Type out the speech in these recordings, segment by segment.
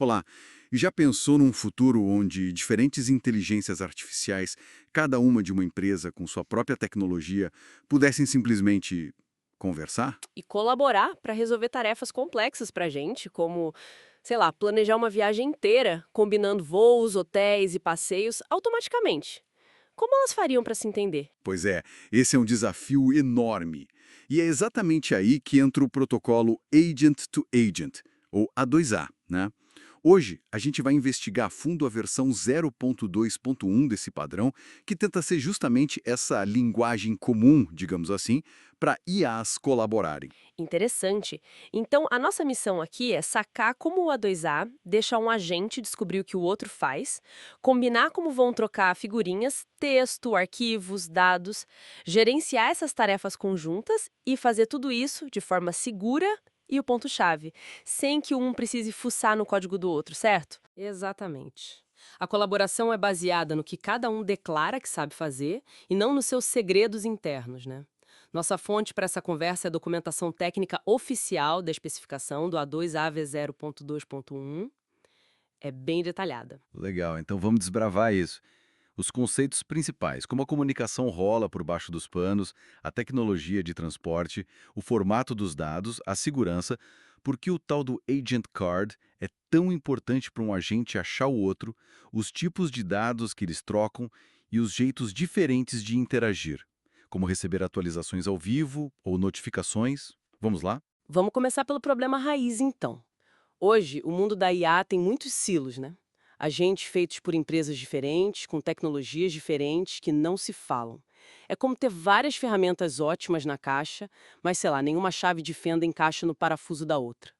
Olá, e já pensou num futuro onde diferentes inteligências artificiais, cada uma de uma empresa com sua própria tecnologia, pudessem simplesmente conversar? E colaborar para resolver tarefas complexas para a gente, como, sei lá, planejar uma viagem inteira, combinando voos, hotéis e passeios automaticamente. Como elas fariam para se entender? Pois é, esse é um desafio enorme. E é exatamente aí que entra o protocolo Agent to Agent, ou A2A, né? Hoje, a gente vai investigar a fundo a versão 0.2.1 desse padrão, que tenta ser justamente essa linguagem comum, digamos assim, para IAs colaborarem. Interessante. Então, a nossa missão aqui é sacar como o A2A deixa um agente descobrir o que o outro faz, combinar como vão trocar figurinhas, texto, arquivos, dados, gerenciar essas tarefas conjuntas e fazer tudo isso de forma segura e o ponto-chave, sem que um precise fuçar no código do outro, certo? Exatamente. A colaboração é baseada no que cada um declara que sabe fazer e não nos seus segredos internos, né? Nossa fonte para essa conversa é a documentação técnica oficial da especificação do A2AV0.2.1. É bem detalhada. Legal, então vamos desbravar isso. Os conceitos principais, como a comunicação rola por baixo dos panos, a tecnologia de transporte, o formato dos dados, a segurança, por que o tal do Agent Card é tão importante para um agente achar o outro, os tipos de dados que eles trocam e os jeitos diferentes de interagir, como receber atualizações ao vivo ou notificações. Vamos lá? Vamos começar pelo problema raiz, então. Hoje, o mundo da IA tem muitos silos, né? Agentes feitos por empresas diferentes, com tecnologias diferentes que não se falam. É como ter várias ferramentas ótimas na caixa, mas sei lá, nenhuma chave de fenda encaixa no parafuso da outra.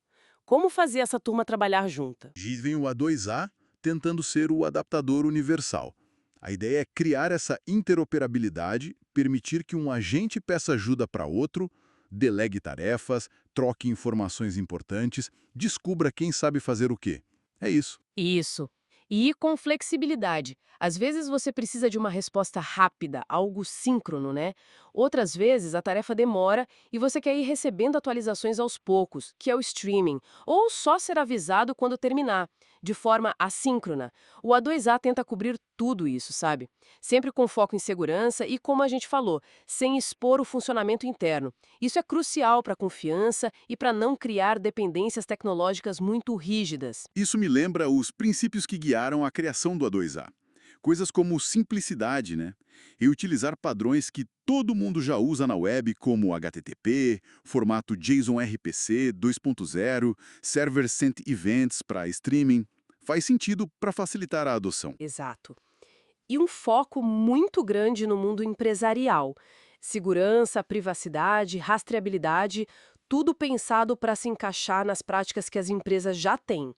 Como fazer essa turma trabalhar junta? Vem o A2A tentando ser o adaptador universal. A ideia é criar essa interoperabilidade, permitir que um agente peça ajuda para outro, delegue tarefas, troque informações importantes, descubra quem sabe fazer o quê. É isso. Isso. E ir com flexibilidade. Às vezes você precisa de uma resposta rápida, algo síncrono, né? Outras vezes a tarefa demora e você quer ir recebendo atualizações aos poucos, que é o streaming, ou só ser avisado quando terminar, de forma assíncrona. O A2A tenta cobrir tudo isso, sabe? Sempre com foco em segurança e, como a gente falou, sem expor o funcionamento interno. Isso é crucial para a confiança e para não criar dependências tecnológicas muito rígidas. Isso me lembra os princípios que guiaram a criação do A2A. Coisas como simplicidade, né? E utilizar padrões que todo mundo já usa na web, como HTTP, formato JSON RPC 2.0, Server Sent Events para streaming. Faz sentido para facilitar a adoção. Exato. E um foco muito grande no mundo empresarial. Segurança, privacidade, rastreabilidade, tudo pensado para se encaixar nas práticas que as empresas já têm.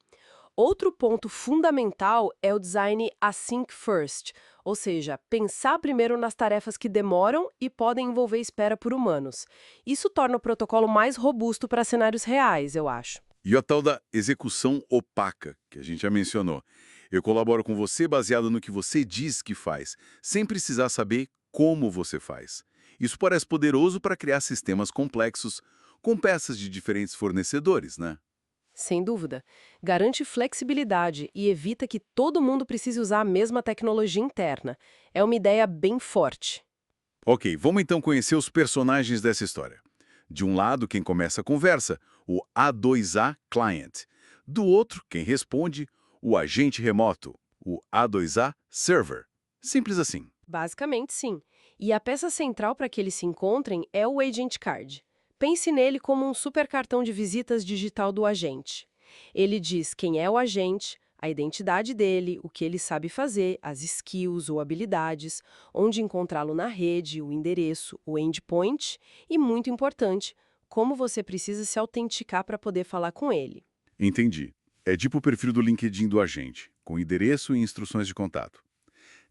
Outro ponto fundamental é o design async first, ou seja, pensar primeiro nas tarefas que demoram e podem envolver espera por humanos. Isso torna o protocolo mais robusto para cenários reais, eu acho. E a tal da execução opaca, que a gente já mencionou. Eu colaboro com você baseado no que você diz que faz, sem precisar saber como você faz. Isso parece poderoso para criar sistemas complexos, com peças de diferentes fornecedores, né? Sem dúvida. Garante flexibilidade e evita que todo mundo precise usar a mesma tecnologia interna. É uma ideia bem forte. Ok, vamos então conhecer os personagens dessa história. De um lado, quem começa a conversa, o A2A Client. Do outro, quem responde, o agente remoto, o A2A Server. Simples assim. Basicamente, sim. E a peça central para que eles se encontrem é o Agent Card. Pense nele como um super cartão de visitas digital do agente. Ele diz quem é o agente, a identidade dele, o que ele sabe fazer, as skills ou habilidades, onde encontrá-lo na rede, o endereço, o endpoint e, muito importante, como você precisa se autenticar para poder falar com ele. Entendi. É tipo o perfil do LinkedIn do agente, com endereço e instruções de contato.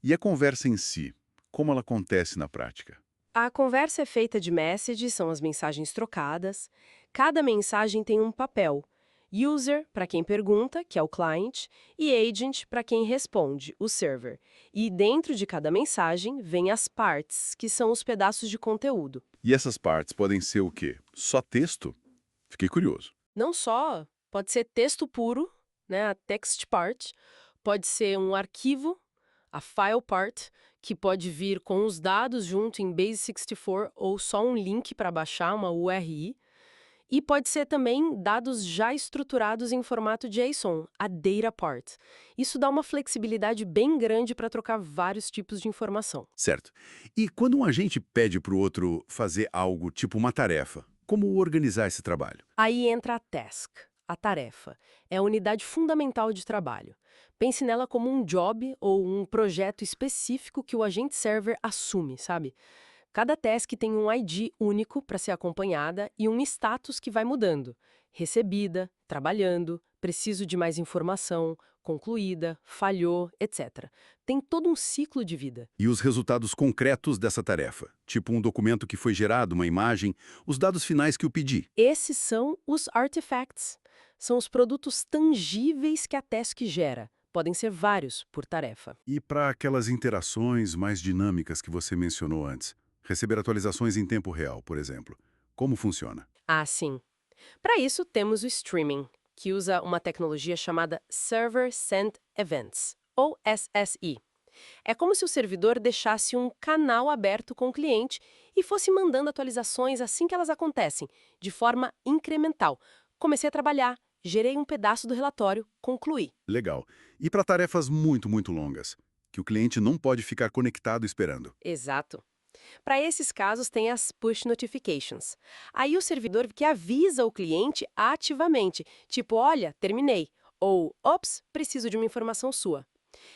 E a conversa em si, como ela acontece na prática? A conversa é feita de messages, são as mensagens trocadas. Cada mensagem tem um papel. User, para quem pergunta, que é o client, e agent, para quem responde, o server. E dentro de cada mensagem vem as parts, que são os pedaços de conteúdo. E essas partes podem ser o quê? Só texto? Fiquei curioso. Não só pode ser texto puro, né, a text part, pode ser um arquivo, a file part, que pode vir com os dados junto em Base64 ou só um link para baixar, uma URI. E pode ser também dados já estruturados em formato JSON, a data part. Isso dá uma flexibilidade bem grande para trocar vários tipos de informação. Certo. E quando um agente pede para o outro fazer algo, tipo uma tarefa, como organizar esse trabalho? Aí entra a task, a tarefa. É a unidade fundamental de trabalho. Pense nela como um job ou um projeto específico que o agente server assume, sabe? Cada task tem um ID único para ser acompanhada e um status que vai mudando. Recebida, trabalhando, preciso de mais informação, concluída, falhou, etc. Tem todo um ciclo de vida. E os resultados concretos dessa tarefa? Tipo um documento que foi gerado, uma imagem, os dados finais que eu pedi. Esses são os artifacts. São os produtos tangíveis que a task gera. Podem ser vários por tarefa. E para aquelas interações mais dinâmicas que você mencionou antes? Receber atualizações em tempo real, por exemplo. Como funciona? Ah, sim. Para isso, temos o streaming, que usa uma tecnologia chamada Server Sent Events, ou SSE. É como se o servidor deixasse um canal aberto com o cliente e fosse mandando atualizações assim que elas acontecem, de forma incremental. Comecei a trabalhar, gerei um pedaço do relatório, concluí. Legal. E para tarefas muito longas, que o cliente não pode ficar conectado esperando? Exato. Para esses casos, tem as push notifications. Aí o servidor que avisa o cliente ativamente, tipo, olha, terminei, ou, ops, preciso de uma informação sua.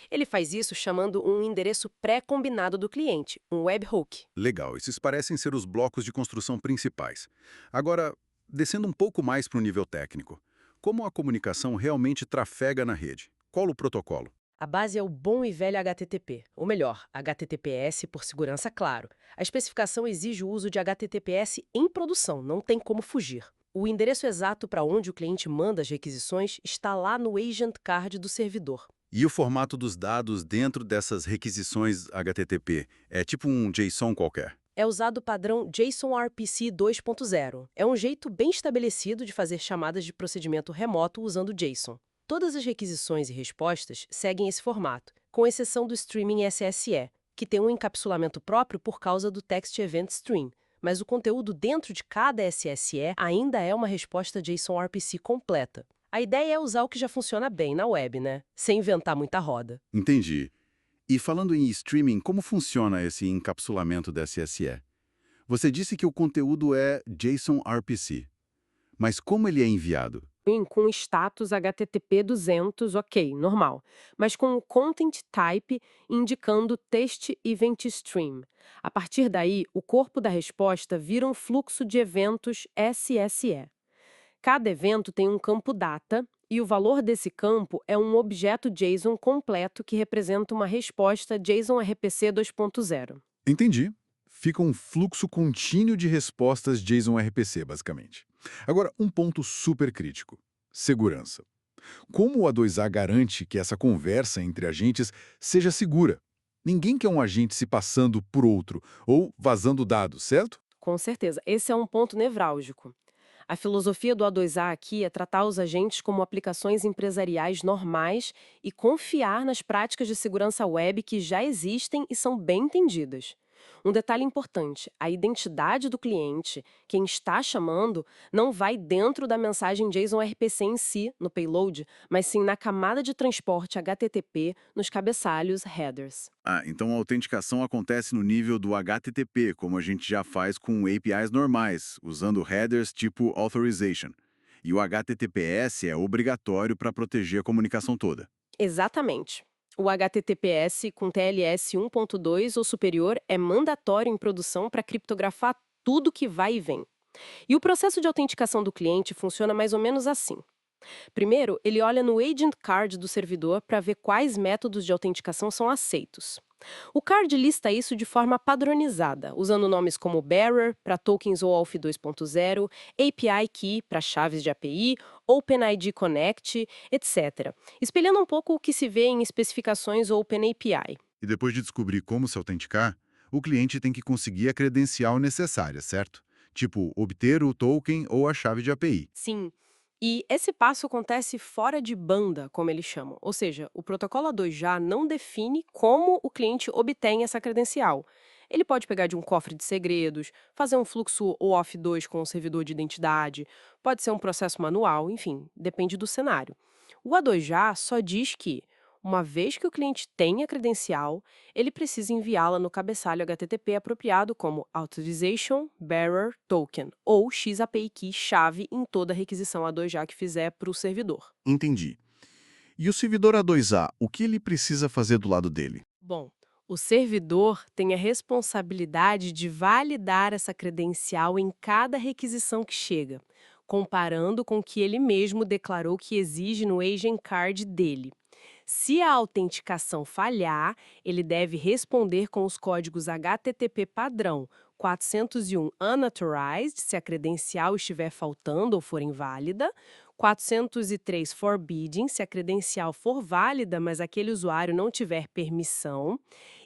Ele faz isso chamando um endereço pré-combinado do cliente, um webhook. Legal, esses parecem ser os blocos de construção principais. Agora, descendo um pouco mais para o nível técnico, como a comunicação realmente trafega na rede? Qual o protocolo? A base é o bom e velho HTTP, ou melhor, HTTPS por segurança, claro. A especificação exige o uso de HTTPS em produção, não tem como fugir. O endereço exato para onde o cliente manda as requisições está lá no agent card do servidor. E o formato dos dados dentro dessas requisições HTTP? É tipo um JSON qualquer? É usado o padrão JSON RPC 2.0. É um jeito bem estabelecido de fazer chamadas de procedimento remoto usando JSON. Todas as requisições e respostas seguem esse formato, com exceção do streaming SSE, que tem um encapsulamento próprio por causa do Text Event Stream, mas o conteúdo dentro de cada SSE ainda é uma resposta JSON RPC completa. A ideia é usar o que já funciona bem na web, né? Sem inventar muita roda. Entendi. E falando em streaming, como funciona esse encapsulamento da SSE? Você disse que o conteúdo é JSON RPC. Mas como ele é enviado? Com status HTTP 200, ok, normal, mas com o content type indicando text event stream. A partir daí, o corpo da resposta vira um fluxo de eventos SSE. Cada evento tem um campo data e o valor desse campo é um objeto JSON completo que representa uma resposta JSON RPC 2.0. Entendi. Fica um fluxo contínuo de respostas JSON RPC, basicamente. Agora, um ponto super crítico: segurança. Como o A2A garante que essa conversa entre agentes seja segura? Ninguém quer um agente se passando por outro ou vazando dados, certo? Com certeza, esse é um ponto nevrálgico. A filosofia do A2A aqui é tratar os agentes como aplicações empresariais normais e confiar nas práticas de segurança web que já existem e são bem entendidas. Um detalhe importante: a identidade do cliente, quem está chamando, não vai dentro da mensagem JSON RPC em si, no payload, mas sim na camada de transporte HTTP, nos cabeçalhos headers. Ah, então a autenticação acontece no nível do HTTP, como a gente já faz com APIs normais, usando headers tipo Authorization. E o HTTPS é obrigatório para proteger a comunicação toda. Exatamente. O HTTPS com TLS 1.2 ou superior é mandatório em produção para criptografar tudo que vai e vem. E o processo de autenticação do cliente funciona mais ou menos assim. Primeiro, ele olha no agent card do servidor para ver quais métodos de autenticação são aceitos. O card lista isso de forma padronizada, usando nomes como bearer para tokens OAuth 2.0, API Key para chaves de API, OpenID Connect, etc., espelhando um pouco o que se vê em especificações OpenAPI. E depois de descobrir como se autenticar, o cliente tem que conseguir a credencial necessária, certo? Tipo, obter o token ou a chave de API. Sim, E esse passo acontece fora de banda, como eles chamam. Ou seja, o protocolo A2 já não define como o cliente obtém essa credencial. Ele pode pegar de um cofre de segredos, fazer um fluxo OAuth2 com um servidor de identidade, pode ser um processo manual, enfim, depende do cenário. O A2 já só diz que, uma vez que o cliente tem a credencial, ele precisa enviá-la no cabeçalho HTTP apropriado como Authorization Bearer Token, ou XAPI Key chave em toda requisição A2A que fizer para o servidor. Entendi. E o servidor A2A, o que ele precisa fazer do lado dele? Bom, o servidor tem a responsabilidade de validar essa credencial em cada requisição que chega, comparando com o que ele mesmo declarou que exige no Agent Card dele. Se a autenticação falhar, ele deve responder com os códigos HTTP padrão 401 unauthorized, se a credencial estiver faltando ou for inválida, 403 forbidden, se a credencial for válida, mas aquele usuário não tiver permissão.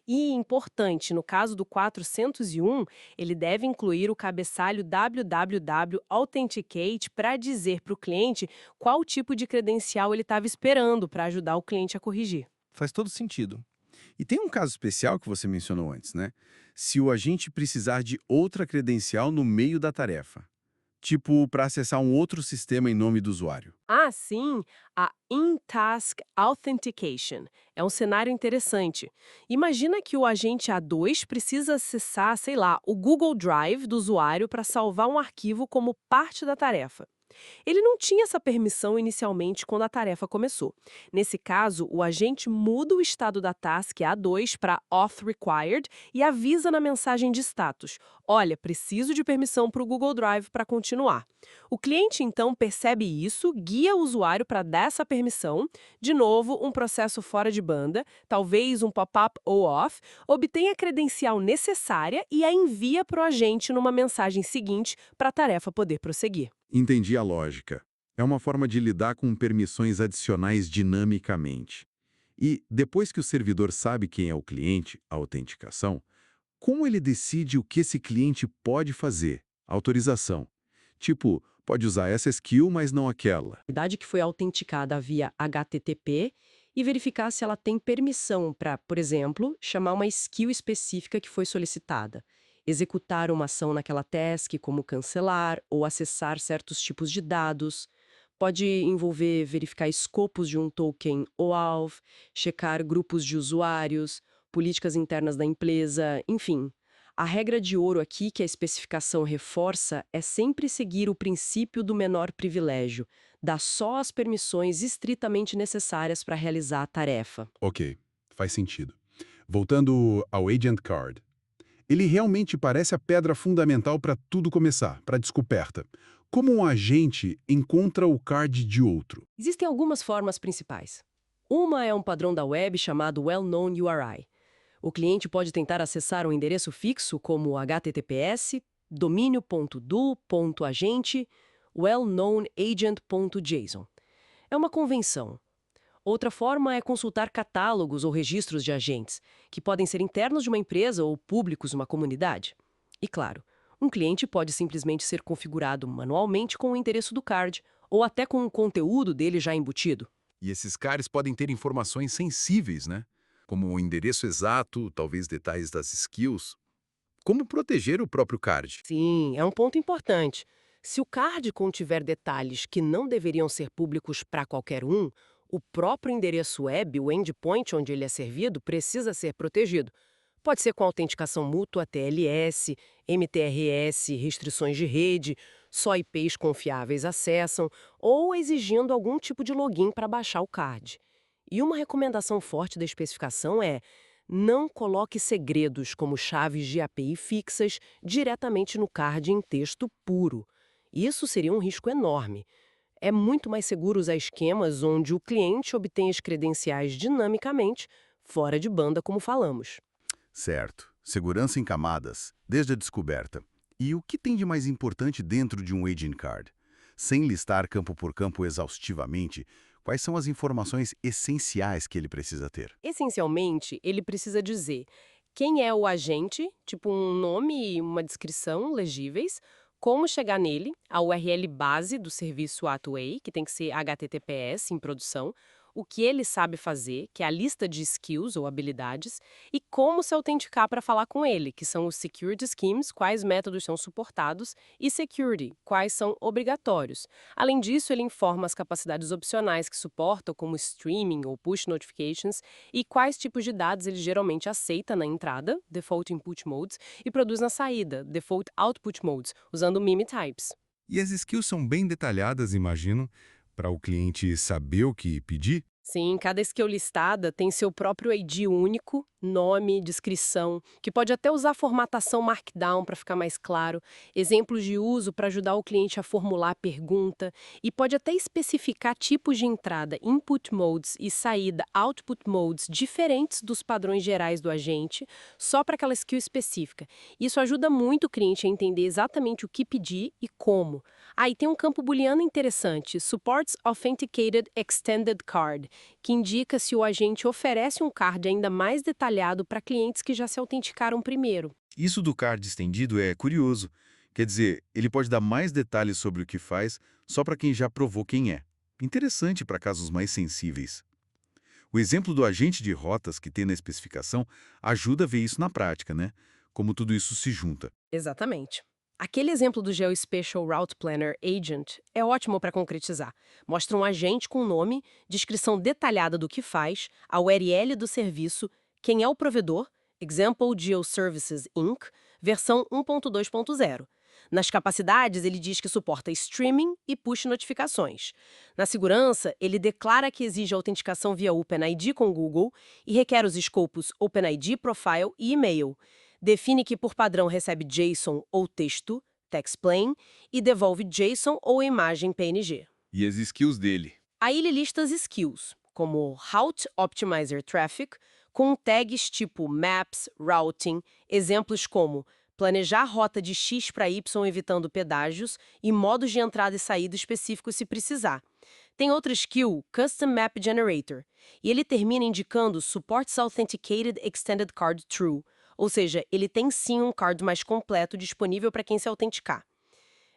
E, importante, no caso do 401, ele deve incluir o cabeçalho www authenticate para dizer para o cliente qual tipo de credencial ele estava esperando para ajudar o cliente a corrigir. Faz todo sentido. E tem um caso especial que você mencionou antes, né? Se o agente precisar de outra credencial no meio da tarefa. Tipo, para acessar um outro sistema em nome do usuário. Ah, sim, a In-Task Authentication. É um cenário interessante. Imagina que o agente A2 precisa acessar, sei lá, o Google Drive do usuário para salvar um arquivo como parte da tarefa. Ele não tinha essa permissão inicialmente quando a tarefa começou. Nesse caso, o agente muda o estado da task A2 para Auth Required e avisa na mensagem de status: olha, preciso de permissão para o Google Drive para continuar. O cliente então percebe isso, guia o usuário para dar essa permissão, de novo, um processo fora de banda, talvez um pop-up OAuth, obtém a credencial necessária e a envia para o agente numa mensagem seguinte para a tarefa poder prosseguir. Entendi a lógica. É uma forma de lidar com permissões adicionais dinamicamente. E, depois que o servidor sabe quem é o cliente, a autenticação, como ele decide o que esse cliente pode fazer? Autorização. Tipo, pode usar essa skill, mas não aquela. Verdade que foi autenticada via HTTP e verificar se ela tem permissão para, por exemplo, chamar uma skill específica que foi solicitada, executar uma ação naquela task, como cancelar ou acessar certos tipos de dados. Pode envolver verificar escopos de um token OAuth, checar grupos de usuários, políticas internas da empresa, enfim. A regra de ouro aqui que a especificação reforça é sempre seguir o princípio do menor privilégio, dar só as permissões estritamente necessárias para realizar a tarefa. Ok, faz sentido. Voltando ao Agent Card. Ele realmente parece a pedra fundamental para tudo começar, para a descoberta. Como um agente encontra o card de outro? Existem algumas formas principais. Uma é um padrão da web chamado Well-Known URI. O cliente pode tentar acessar um endereço fixo como https domínio.do.agente wellknownagent.json. É uma convenção. Outra forma é consultar catálogos ou registros de agentes, que podem ser internos de uma empresa ou públicos de uma comunidade. E claro, um cliente pode simplesmente ser configurado manualmente com o endereço do card, ou até com o conteúdo dele já embutido. E esses cards podem ter informações sensíveis, né? Como o endereço exato, talvez detalhes das skills. Como proteger o próprio card? Sim, é um ponto importante. Se o card contiver detalhes que não deveriam ser públicos para qualquer um, o próprio endereço web, o endpoint onde ele é servido, precisa ser protegido. Pode ser com autenticação mútua, TLS, MTRS, restrições de rede, só IPs confiáveis acessam, ou exigindo algum tipo de login para baixar o card. E uma recomendação forte da especificação é: não coloque segredos como chaves de API fixas diretamente no card em texto puro. Isso seria um risco enorme. É muito mais seguro usar esquemas onde o cliente obtém as credenciais dinamicamente, fora de banda, como falamos. Certo. Segurança em camadas, desde a descoberta. E o que tem de mais importante dentro de um Agent Card? Sem listar campo por campo exaustivamente, quais são as informações essenciais que ele precisa ter? Essencialmente, ele precisa dizer quem é o agente, tipo um nome e uma descrição legíveis, como chegar nele, a URL base do serviço Atway, que tem que ser HTTPS em produção, o que ele sabe fazer, que é a lista de skills ou habilidades, e como se autenticar para falar com ele, que são os security schemes, quais métodos são suportados, e security, quais são obrigatórios. Além disso, ele informa as capacidades opcionais que suportam, como streaming ou push notifications, e quais tipos de dados ele geralmente aceita na entrada, default input modes, e produz na saída, default output modes, usando mime types. E as skills são bem detalhadas, imagino, para o cliente saber o que pedir? Sim, cada skill listada tem seu próprio ID único, nome, descrição, que pode até usar formatação Markdown para ficar mais claro, exemplos de uso para ajudar o cliente a formular a pergunta, e pode até especificar tipos de entrada, input modes, e saída, output modes, diferentes dos padrões gerais do agente, só para aquela skill específica. Isso ajuda muito o cliente a entender exatamente o que pedir e como. E tem um campo booleano interessante, Supports Authenticated Extended Card, que indica se o agente oferece um card ainda mais detalhado para clientes que já se autenticaram primeiro. Isso do card estendido é curioso. Quer dizer, ele pode dar mais detalhes sobre o que faz só para quem já provou quem é. Interessante para casos mais sensíveis. O exemplo do agente de rotas que tem na especificação ajuda a ver isso na prática, né? Como tudo isso se junta. Exatamente. Aquele exemplo do GeoSpatial Route Planner Agent é ótimo para concretizar. Mostra um agente com nome, descrição detalhada do que faz, a URL do serviço, quem é o provedor, Example GeoServices Inc., versão 1.2.0. Nas capacidades, ele diz que suporta streaming e push notificações. Na segurança, ele declara que exige autenticação via OpenID com Google e requer os escopos OpenID Profile e e-mail. Define que por padrão recebe JSON ou texto, TextPlain, e devolve JSON ou imagem PNG. E as skills dele? Aí ele lista as skills, como Route Optimizer Traffic, com tags tipo Maps, Routing, exemplos como planejar rota de X para Y evitando pedágios e modos de entrada e saída específicos se precisar. Tem outra skill, Custom Map Generator, e ele termina indicando Supports Authenticated Extended Card True, ou seja, ele tem sim um card mais completo disponível para quem se autenticar.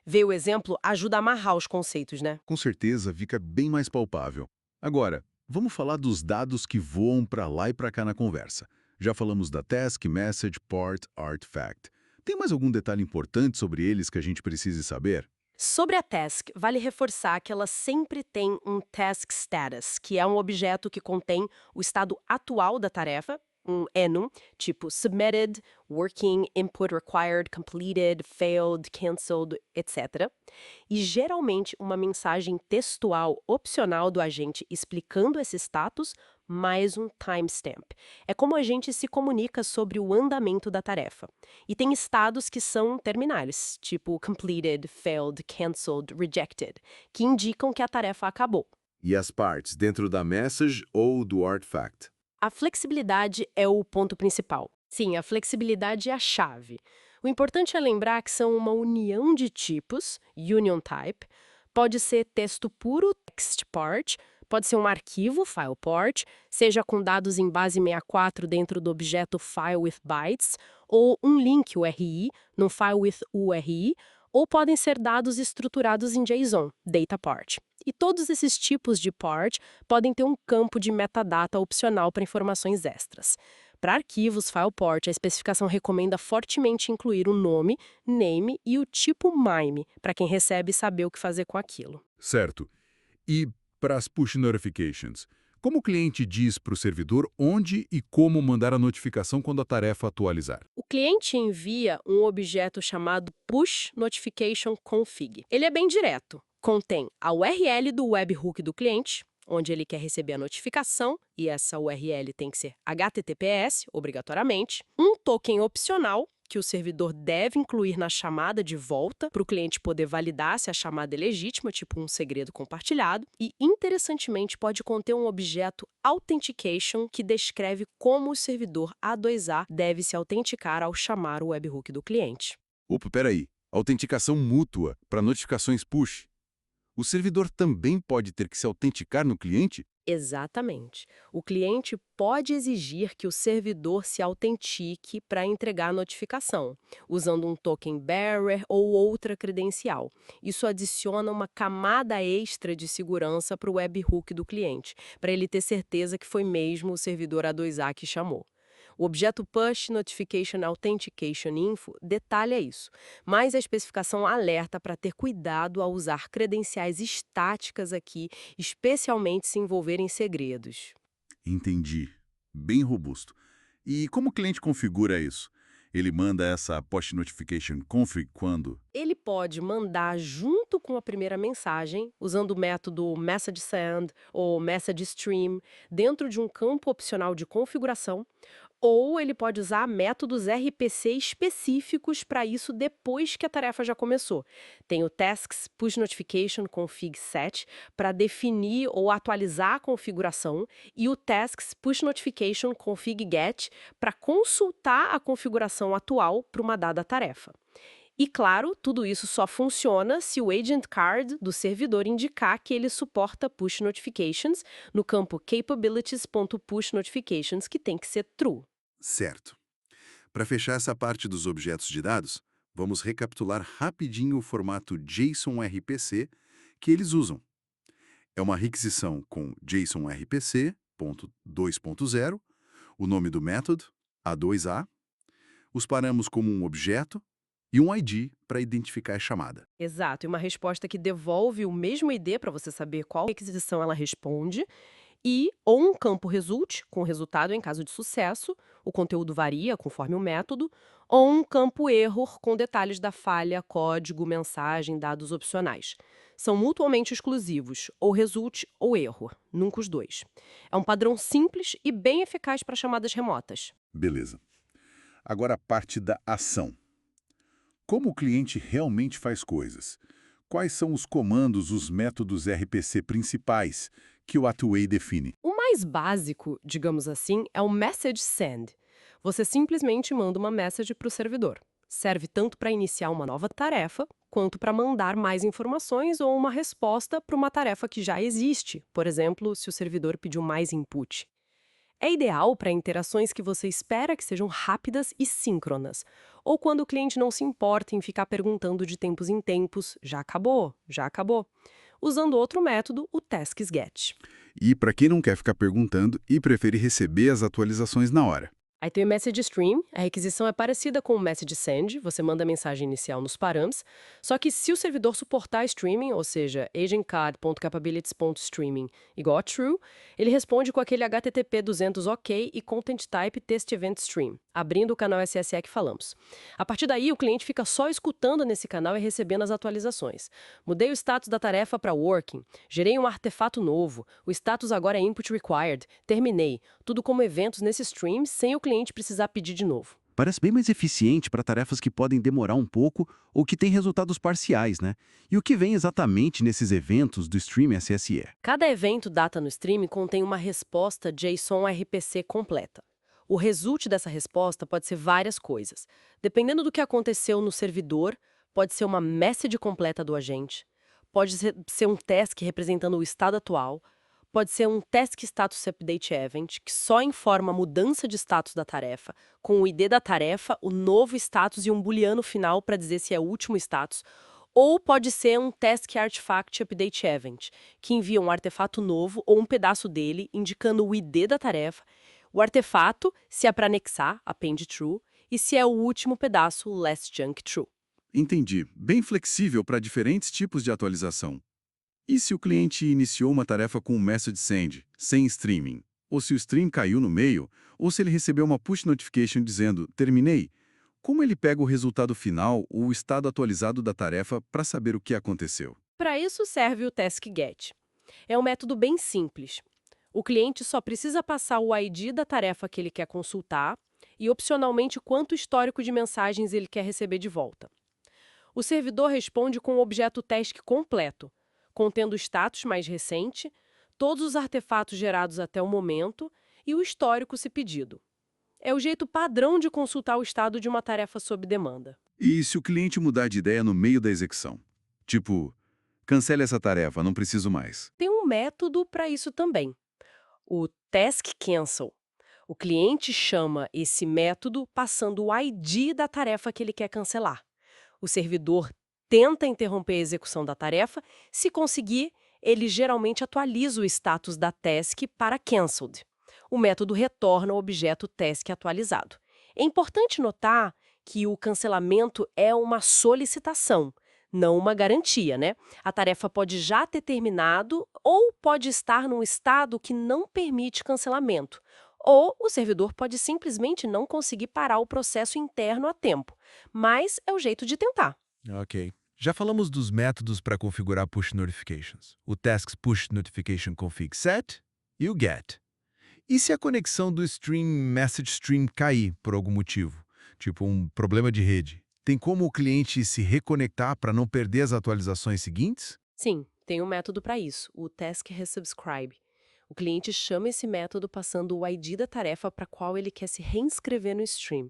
Ver o exemplo ajuda a amarrar os conceitos, né? Com certeza fica bem mais palpável. Agora, vamos falar dos dados que voam para lá e para cá na conversa. Já falamos da Task, Message, Port, Artifact. Tem mais algum detalhe importante sobre eles que a gente precise saber? Sobre a task, vale reforçar que ela sempre tem um task status, que é um objeto que contém o estado atual da tarefa, um enum, tipo submitted, working, input required, completed, failed, cancelled, etc. E geralmente uma mensagem textual opcional do agente explicando esse status, mais um timestamp. É como a gente se comunica sobre o andamento da tarefa. E tem estados que são terminais, tipo completed, failed, cancelled, rejected, que indicam que a tarefa acabou. E as partes dentro da Message ou do Artifact? A flexibilidade é o ponto principal. Sim, a flexibilidade é a chave. O importante é lembrar que são uma união de tipos, union type, pode ser texto puro, text part, pode ser um arquivo, file port, seja com dados em base 64 dentro do objeto file with bytes, ou um link URI no file with URI, ou podem ser dados estruturados em JSON, data part. E todos esses tipos de part podem ter um campo de metadata opcional para informações extras. Para arquivos file port, a especificação recomenda fortemente incluir o nome, name e o tipo MIME, para quem recebe saber o que fazer com aquilo. Certo. E para as push notifications, como o cliente diz para o servidor onde e como mandar a notificação quando a tarefa atualizar? O cliente envia um objeto chamado push notification config. Ele é bem direto. Contém a URL do webhook do cliente, onde ele quer receber a notificação, e essa URL tem que ser HTTPS, obrigatoriamente, um token opcional, que o servidor deve incluir na chamada de volta para o cliente poder validar se a chamada é legítima, tipo um segredo compartilhado, e, interessantemente, pode conter um objeto Authentication que descreve como o servidor A2A deve se autenticar ao chamar o webhook do cliente. Opa, peraí. Autenticação mútua para notificações push. O servidor também pode ter que se autenticar no cliente? Exatamente. O cliente pode exigir que o servidor se autentique para entregar a notificação, usando um token bearer ou outra credencial. Isso adiciona uma camada extra de segurança para o webhook do cliente, para ele ter certeza que foi mesmo o servidor A2A que chamou. O objeto Push Notification Authentication Info detalha isso, mas a especificação alerta para ter cuidado ao usar credenciais estáticas aqui, especialmente se envolverem segredos. Entendi. Bem robusto. E como o cliente configura isso? Ele manda essa Push Notification Config quando? Ele pode mandar junto com a primeira mensagem, usando o método Message Send ou Message Stream, dentro de um campo opcional de configuração, ou ele pode usar métodos RPC específicos para isso depois que a tarefa já começou. Tem o Tasks Push Notification Config Set para definir ou atualizar a configuração e o Tasks Push Notification Config Get para consultar a configuração atual para uma dada tarefa. E claro, tudo isso só funciona se o Agent Card do servidor indicar que ele suporta Push Notifications no campo capabilities.pushNotifications, que tem que ser true. Certo. Para fechar essa parte dos objetos de dados, vamos recapitular rapidinho o formato JSON RPC que eles usam. É uma requisição com JSON RPC.2.0, o nome do método, A2A, os paramos como um objeto e um ID para identificar a chamada. Exato, e uma resposta que devolve o mesmo ID para você saber qual requisição ela responde, e ou um campo result, com resultado em caso de sucesso, o conteúdo varia conforme o método, ou um campo error com detalhes da falha, código, mensagem, dados opcionais. São mutuamente exclusivos, ou result ou error, nunca os dois. É um padrão simples e bem eficaz para chamadas remotas. Beleza. Agora a parte da ação. Como o cliente realmente faz coisas? Quais são os comandos, os métodos RPC principais que o A2A define? O mais básico, digamos assim, é o Message Send. Você simplesmente manda uma message para o servidor. Serve tanto para iniciar uma nova tarefa, quanto para mandar mais informações ou uma resposta para uma tarefa que já existe, por exemplo, se o servidor pediu mais input. É ideal para interações que você espera que sejam rápidas e síncronas, ou quando o cliente não se importa em ficar perguntando de tempos em tempos, já acabou, usando outro método, o Tasks Get. E para quem não quer ficar perguntando e prefere receber as atualizações na hora. Aí tem o Message Stream, a requisição é parecida com o Message Send, você manda a mensagem inicial nos params, só que se o servidor suportar streaming, ou seja, agentcard.capabilities.streaming igual a true, ele responde com aquele HTTP 200 OK e content type test event stream, abrindo o canal SSE que falamos. A partir daí, o cliente fica só escutando nesse canal e recebendo as atualizações. Mudei o status da tarefa para working, gerei um artefato novo, o status agora é input required, terminei, tudo como eventos nesse stream sem o cliente precisar pedir de novo. Parece bem mais eficiente para tarefas que podem demorar um pouco ou que têm resultados parciais, né? E o que vem exatamente nesses eventos do Stream SSE? Cada evento data no stream contém uma resposta JSON RPC completa. O result dessa resposta pode ser várias coisas. Dependendo do que aconteceu no servidor, pode ser uma message completa do agente, pode ser um task representando o estado atual, pode ser um Task Status Update Event, que só informa a mudança de status da tarefa, com o ID da tarefa, o novo status e um booleano final para dizer se é o último status, ou pode ser um Task Artifact Update Event, que envia um artefato novo ou um pedaço dele, indicando o ID da tarefa, o artefato, se é para anexar, append true, e se é o último pedaço, last junk true. Entendi. Bem flexível para diferentes tipos de atualização. E se o cliente iniciou uma tarefa com um message send, sem streaming? Ou se o stream caiu no meio? Ou se ele recebeu uma push notification dizendo, terminei? Como ele pega o resultado final ou o estado atualizado da tarefa para saber o que aconteceu? Para isso serve o Task Get. É um método bem simples. O cliente só precisa passar o ID da tarefa que ele quer consultar e, opcionalmente, quanto histórico de mensagens ele quer receber de volta. O servidor responde com o objeto task completo, contendo o status mais recente, todos os artefatos gerados até o momento e o histórico se pedido. É o jeito padrão de consultar o estado de uma tarefa sob demanda. E se o cliente mudar de ideia no meio da execução? Tipo, Cancele essa tarefa, não preciso mais. Tem um método para isso também, o Task Cancel. O cliente chama esse método passando o ID da tarefa que ele quer cancelar. O servidor tenta interromper a execução da tarefa. Se conseguir, ele geralmente atualiza o status da task para Cancelled. O método retorna o objeto task atualizado. É importante notar que o cancelamento é uma solicitação, não uma garantia, né? A tarefa pode já ter terminado ou pode estar num estado que não permite cancelamento. Ou o servidor pode simplesmente não conseguir parar o processo interno a tempo. Mas é o jeito de tentar. Ok. Já falamos dos métodos para configurar push notifications. O tasks push notification config set e o get. E se a conexão do stream message stream cair por algum motivo, tipo um problema de rede? Tem como o cliente se reconectar para não perder as atualizações seguintes? Sim, tem um método para isso, o Task Resubscribe. O cliente chama esse método passando o ID da tarefa para qual ele quer se reinscrever no stream.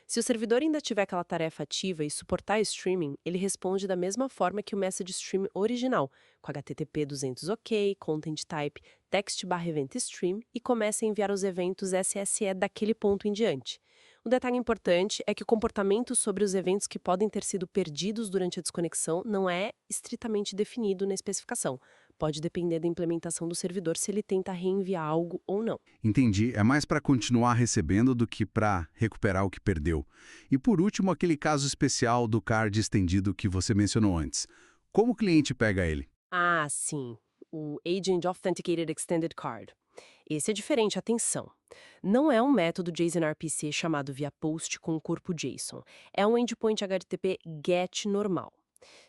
Se o servidor ainda tiver aquela tarefa ativa e suportar streaming, ele responde da mesma forma que o message stream original, com HTTP 200 OK, content type, text/event stream e começa a enviar os eventos SSE daquele ponto em diante. Um detalhe importante é que o comportamento sobre os eventos que podem ter sido perdidos durante a desconexão não é estritamente definido na especificação. Pode depender da implementação do servidor se ele tenta reenviar algo ou não. Entendi. É mais para continuar recebendo do que para recuperar o que perdeu. E por último, aquele caso especial do card estendido que você mencionou antes. Como o cliente pega ele? Ah, sim. O Agent Authenticated Extended Card. Esse é diferente, atenção. Não é um método JSON-RPC chamado via post com o corpo JSON. É um endpoint HTTP GET normal.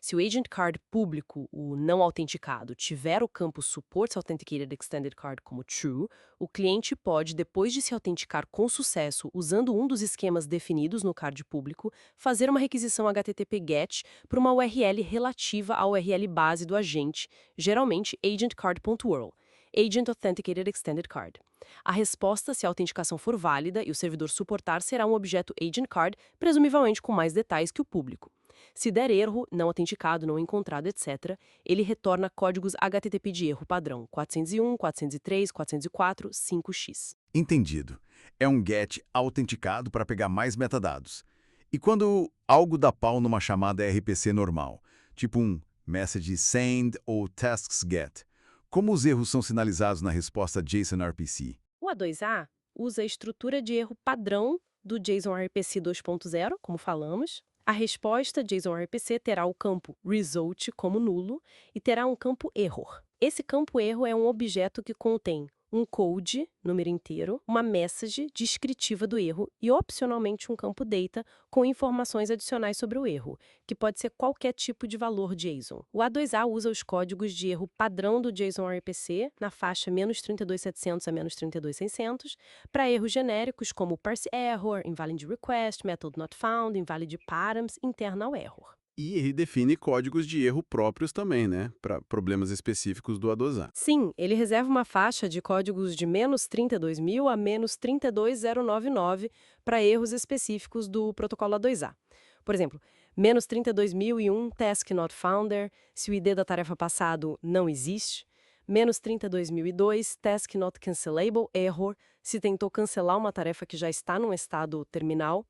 Se o Agent Card público, o não autenticado, tiver o campo Supports Authenticated Extended Card como True, o cliente pode, depois de se autenticar com sucesso usando um dos esquemas definidos no card público, fazer uma requisição HTTP GET para uma URL relativa à URL base do agente, geralmente agentcard.url. Agent Authenticated Extended Card. A resposta, se a autenticação for válida e o servidor suportar, será um objeto Agent Card, presumivelmente com mais detalhes que o público. Se der erro, não autenticado, não encontrado, etc., ele retorna códigos HTTP de erro padrão 401, 403, 404, 5x. Entendido. É um GET autenticado para pegar mais metadados. E quando algo dá pau numa chamada RPC normal, tipo um message send ou tasks get, como os erros são sinalizados na resposta JSON-RPC? O A2A usa a estrutura de erro padrão do JSON-RPC 2.0, como falamos. A resposta JSON-RPC terá o campo result como nulo e terá um campo error. Esse campo erro é um objeto que contém um code, número inteiro, uma message descritiva do erro e, opcionalmente, um campo data com informações adicionais sobre o erro, que pode ser qualquer tipo de valor JSON. O A2A usa os códigos de erro padrão do JSON-RPC, na faixa -32700 a -32600, para erros genéricos como parse error, invalid request, method not found, invalid params, internal error. E ele define códigos de erro próprios também, né? Para problemas específicos do A2A. Sim, ele reserva uma faixa de códigos de -32.000 a -32099 para erros específicos do protocolo A2A. Por exemplo, -32.001 task not founder, se o ID da tarefa passado não existe. -32.002 task not cancelable error, se tentou cancelar uma tarefa que já está num estado terminal.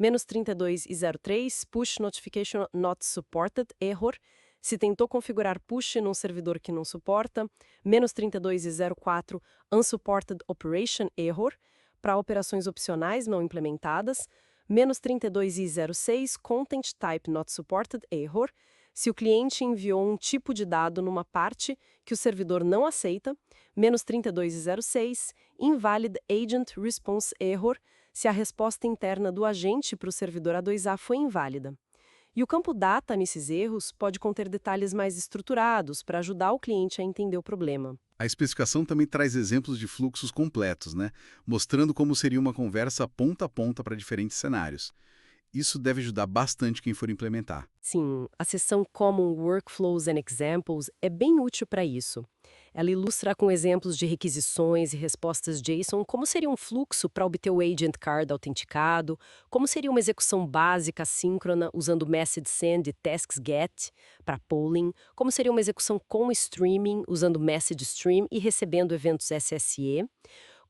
-32.03 push notification not supported error, se tentou configurar push num servidor que não suporta. -32.04 unsupported operation error, para operações opcionais não implementadas. -32.06 content type not supported error, se o cliente enviou um tipo de dado numa parte que o servidor não aceita. -32.06 invalid agent response error, se a resposta interna do agente para o servidor A2A foi inválida. E o campo data nesses erros pode conter detalhes mais estruturados para ajudar o cliente a entender o problema. A especificação também traz exemplos de fluxos completos, né? Mostrando como seria uma conversa ponta a ponta para diferentes cenários. Isso deve ajudar bastante quem for implementar. Sim, a seção Common Workflows and Examples é bem útil para isso. Ela ilustra com exemplos de requisições e respostas JSON como seria um fluxo para obter o agent card autenticado, como seria uma execução básica assíncrona usando message send e tasks get para polling, como seria uma execução com streaming usando message stream e recebendo eventos SSE,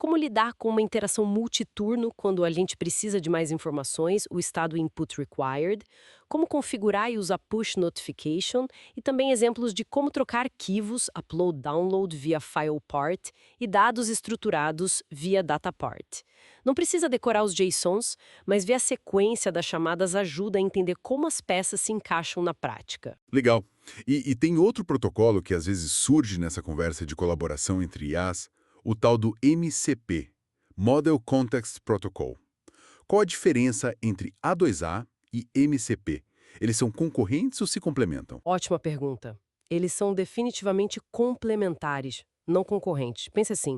como lidar com uma interação multiturno quando a gente precisa de mais informações, o estado input required, como configurar e usar push notification e também exemplos de como trocar arquivos, upload, download via file part e dados estruturados via data part. Não precisa decorar os JSONs, mas ver a sequência das chamadas ajuda a entender como as peças se encaixam na prática. Legal. E tem outro protocolo que às vezes surge nessa conversa de colaboração entre IAs, o tal do MCP, Model Context Protocol. Qual a diferença entre A2A e MCP? Eles são concorrentes ou se complementam? Ótima pergunta. Eles são definitivamente complementares, não concorrentes. Pense assim,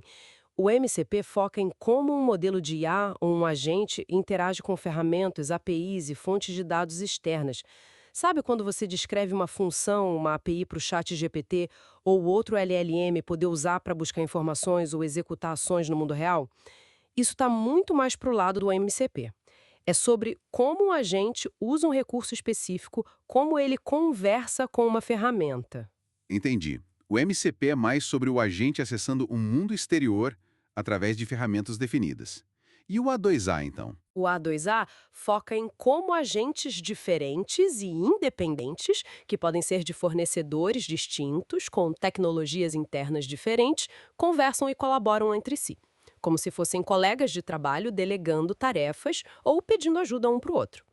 o MCP foca em como um modelo de IA ou um agente interage com ferramentas, APIs e fontes de dados externas. Sabe quando você descreve uma função, uma API para o chat GPT ou outro LLM poder usar para buscar informações ou executar ações no mundo real? Isso está muito mais para o lado do MCP. É sobre como um agente usa um recurso específico, como ele conversa com uma ferramenta. Entendi. O MCP é mais sobre o agente acessando um mundo exterior através de ferramentas definidas. E o A2A, então? O A2A foca em como agentes diferentes e independentes, que podem ser de fornecedores distintos, com tecnologias internas diferentes, conversam e colaboram entre si, como se fossem colegas de trabalho delegando tarefas ou pedindo ajuda um para o outro.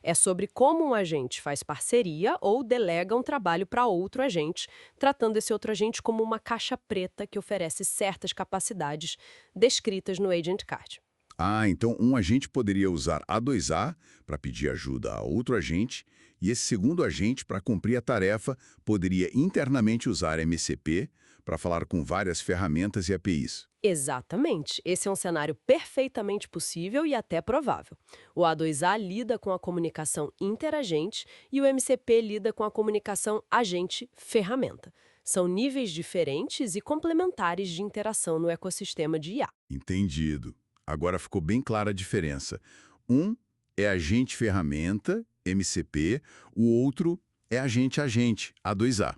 É sobre como um agente faz parceria ou delega um trabalho para outro agente, tratando esse outro agente como uma caixa preta que oferece certas capacidades descritas no Agent Card. Ah, então um agente poderia usar A2A para pedir ajuda a outro agente e esse segundo agente, para cumprir a tarefa, poderia internamente usar MCP para falar com várias ferramentas e APIs. Exatamente. Esse é um cenário perfeitamente possível e até provável. O A2A lida com a comunicação interagente e o MCP lida com a comunicação agente-ferramenta. São níveis diferentes e complementares de interação no ecossistema de IA. Entendido. Agora ficou bem clara a diferença. Um é agente-ferramenta, MCP, o outro é agente-agente, A2A.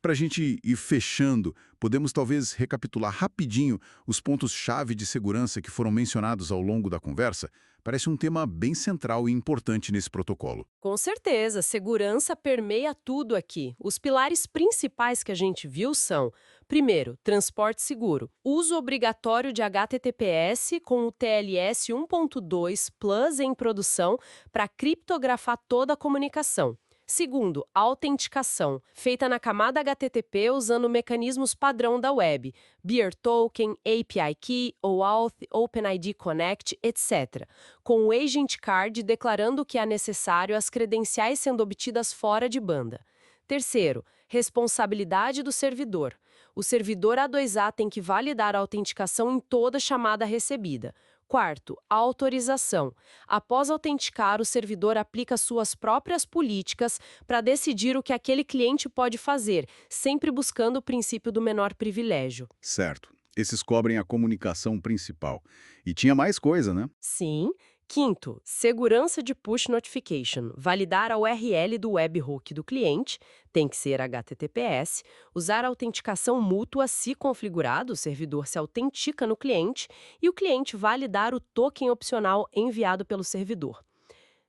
Para a gente ir fechando, podemos talvez recapitular rapidinho os pontos-chave de segurança que foram mencionados ao longo da conversa? Parece um tema bem central e importante nesse protocolo. Com certeza, segurança permeia tudo aqui. Os pilares principais que a gente viu são: primeiro, transporte seguro. Uso obrigatório de HTTPS com o TLS 1.2 Plus em produção para criptografar toda a comunicação. Segundo, autenticação, feita na camada HTTP usando mecanismos padrão da web, Beer Token, API Key, OAuth, OpenID Connect, etc., com o Agent Card declarando que é necessário as credenciais sendo obtidas fora de banda. Terceiro, responsabilidade do servidor. O servidor A2A tem que validar a autenticação em toda chamada recebida. Quarto, a autorização. Após autenticar, o servidor aplica suas próprias políticas para decidir o que aquele cliente pode fazer, sempre buscando o princípio do menor privilégio. Certo. Esses cobrem a comunicação principal. E tinha mais coisa, né? Sim. Quinto, segurança de push notification. Validar a URL do webhook do cliente, tem que ser HTTPS, usar a autenticação mútua se configurado, o servidor se autentica no cliente, e o cliente validar o token opcional enviado pelo servidor.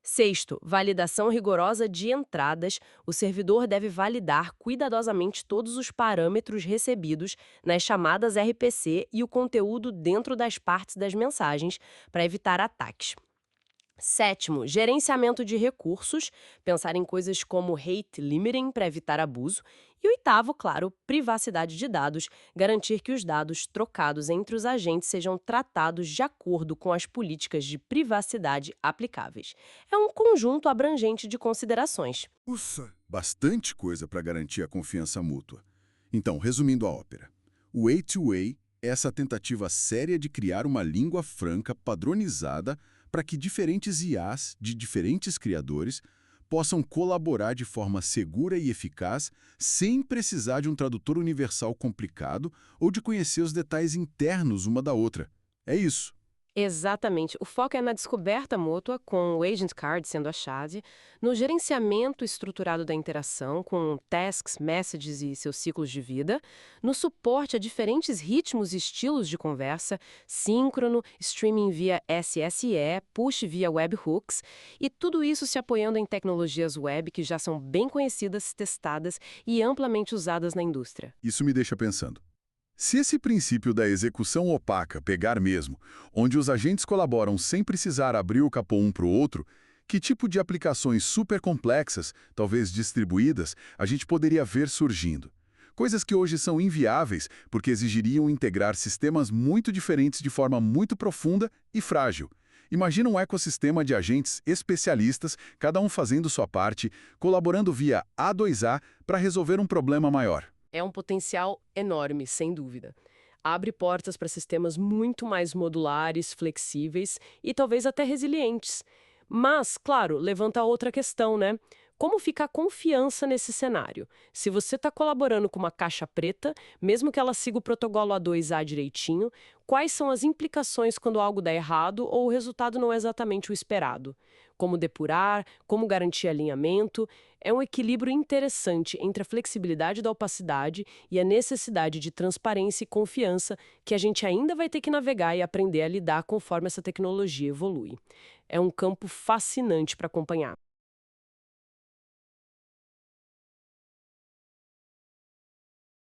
Sexto, validação rigorosa de entradas. O servidor deve validar cuidadosamente todos os parâmetros recebidos nas chamadas RPC e o conteúdo dentro das partes das mensagens para evitar ataques. Sétimo, gerenciamento de recursos, pensar em coisas como rate limiting para evitar abuso. E oitavo, claro, privacidade de dados, garantir que os dados trocados entre os agentes sejam tratados de acordo com as políticas de privacidade aplicáveis. É um conjunto abrangente de considerações. Ufa, bastante coisa para garantir a confiança mútua. Então, resumindo a ópera, o A2A é essa tentativa séria de criar uma língua franca padronizada para que diferentes IAs de diferentes criadores possam colaborar de forma segura e eficaz, sem precisar de um tradutor universal complicado ou de conhecer os detalhes internos uma da outra. É isso. Exatamente. O foco é na descoberta mútua, com o Agent Card sendo a chave, no gerenciamento estruturado da interação, com tasks, messages e seus ciclos de vida, no suporte a diferentes ritmos e estilos de conversa, síncrono, streaming via SSE, push via webhooks, e tudo isso se apoiando em tecnologias web que já são bem conhecidas, testadas e amplamente usadas na indústria. Isso me deixa pensando. Se esse princípio da execução opaca pegar mesmo, onde os agentes colaboram sem precisar abrir o capô um para o outro, que tipo de aplicações super complexas, talvez distribuídas, a gente poderia ver surgindo? Coisas que hoje são inviáveis porque exigiriam integrar sistemas muito diferentes de forma muito profunda e frágil. Imagina um ecossistema de agentes especialistas, cada um fazendo sua parte, colaborando via A2A para resolver um problema maior. É um potencial enorme, sem dúvida. Abre portas para sistemas muito mais modulares, flexíveis e talvez até resilientes. Mas, claro, levanta outra questão, né? Como fica a confiança nesse cenário? Se você está colaborando com uma caixa preta, mesmo que ela siga o protocolo A2A direitinho, quais são as implicações quando algo dá errado ou o resultado não é exatamente o esperado? Como depurar, como garantir alinhamento? É um equilíbrio interessante entre a flexibilidade da opacidade e a necessidade de transparência e confiança que a gente ainda vai ter que navegar e aprender a lidar conforme essa tecnologia evolui. É um campo fascinante para acompanhar.